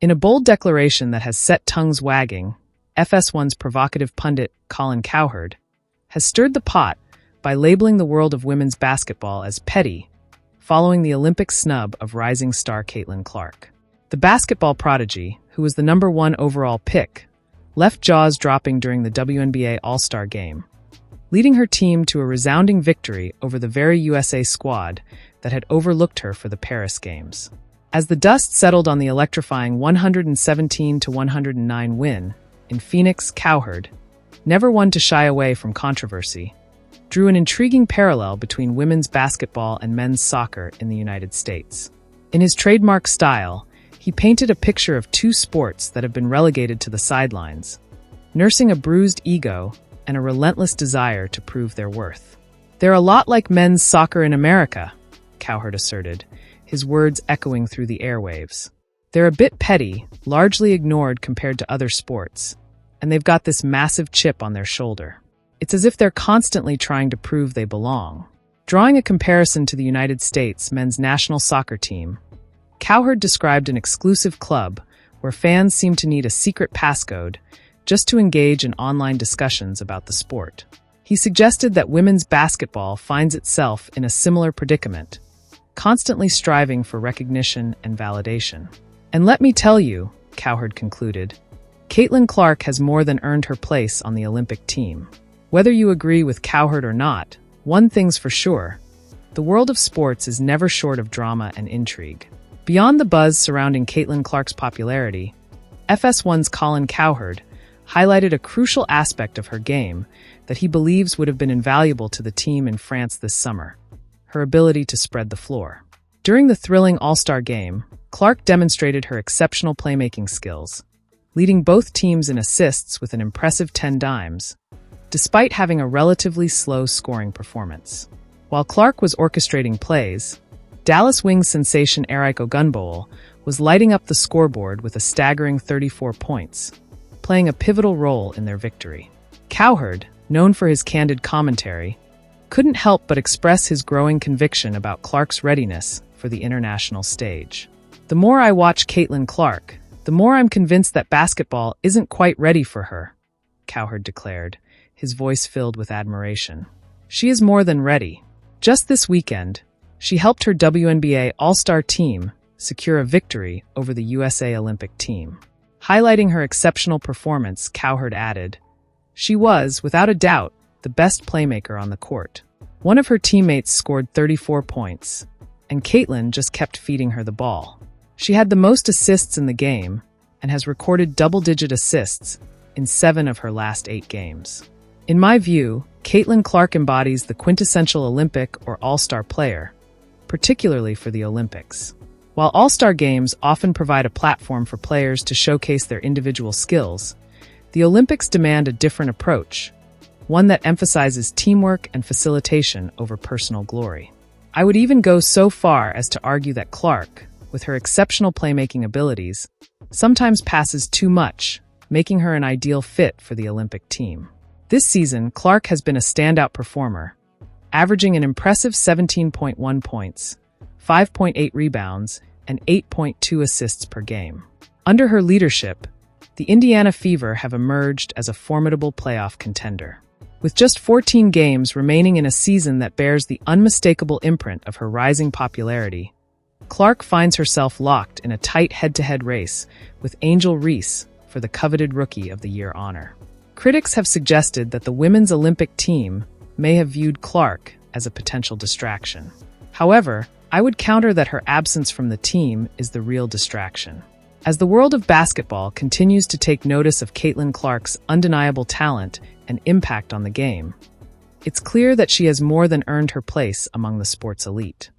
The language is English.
In a bold declaration that has set tongues wagging, FS1's provocative pundit Colin Cowherd has stirred the pot by labeling the world of women's basketball as petty, following the Olympic snub of rising star Caitlin Clark. The basketball prodigy, who was the #1 overall pick, left jaws dropping during the WNBA All-Star Game, leading her team to a resounding victory over the very USA squad that had overlooked her for the Paris Games. As the dust settled on the electrifying 117-109 win in Phoenix, Cowherd, never one to shy away from controversy, drew an intriguing parallel between women's basketball and men's soccer in the United States. In his trademark style, he painted a picture of two sports that have been relegated to the sidelines, nursing a bruised ego and a relentless desire to prove their worth. "They're a lot like men's soccer in America," Cowherd asserted, his words echoing through the airwaves. "They're a bit petty, largely ignored compared to other sports, and they've got this massive chip on their shoulder. It's as if they're constantly trying to prove they belong." Drawing a comparison to the United States men's national soccer team, Cowherd described an exclusive club where fans seem to need a secret passcode just to engage in online discussions about the sport. He suggested that women's basketball finds itself in a similar predicament, constantly striving for recognition and validation. "And let me tell you," Cowherd concluded, "Caitlin Clark has more than earned her place on the Olympic team." Whether you agree with Cowherd or not, one thing's for sure: the world of sports is never short of drama and intrigue. Beyond the buzz surrounding Caitlin Clark's popularity, FS1's Colin Cowherd highlighted a crucial aspect of her game that he believes would have been invaluable to the team in France this summer: her ability to spread the floor. During the thrilling All-Star Game, Clark demonstrated her exceptional playmaking skills, leading both teams in assists with an impressive 10 dimes, despite having a relatively slow scoring performance. While Clark was orchestrating plays, Dallas Wings sensation Eric Ogunbowale was lighting up the scoreboard with a staggering 34 points, playing a pivotal role in their victory. Cowherd, known for his candid commentary, couldn't help but express his growing conviction about Clark's readiness for the international stage. "The more I watch Caitlin Clark, the more I'm convinced that basketball isn't quite ready for her," Cowherd declared, his voice filled with admiration. "She is more than ready. Just this weekend, she helped her WNBA All-Star team secure a victory over the USA Olympic team." Highlighting her exceptional performance, Cowherd added, "She was, without a doubt, the best playmaker on the court. One of her teammates scored 34 points, and Caitlin just kept feeding her the ball. She had the most assists in the game and has recorded double-digit assists in 7 of her last 8 games. In my view, Caitlin Clark embodies the quintessential Olympic or All-Star player, particularly for the Olympics. While All-Star games often provide a platform for players to showcase their individual skills, the Olympics demand a different approach, one that emphasizes teamwork and facilitation over personal glory. I would even go so far as to argue that Clark, with her exceptional playmaking abilities, sometimes passes too much, making her an ideal fit for the Olympic team. This season, Clark has been a standout performer, averaging an impressive 17.1 points, 5.8 rebounds, and 8.2 assists per game. Under her leadership, the Indiana Fever have emerged as a formidable playoff contender. With just 14 games remaining in a season that bears the unmistakable imprint of her rising popularity, Clark finds herself locked in a tight head-to-head race with Angel Reese for the coveted Rookie of the Year honor. Critics have suggested that the women's Olympic team may have viewed Clark as a potential distraction. However, I would counter that her absence from the team is the real distraction. As the world of basketball continues to take notice of Caitlin Clark's undeniable talent and impact on the game, it's clear that she has more than earned her place among the sport's elite.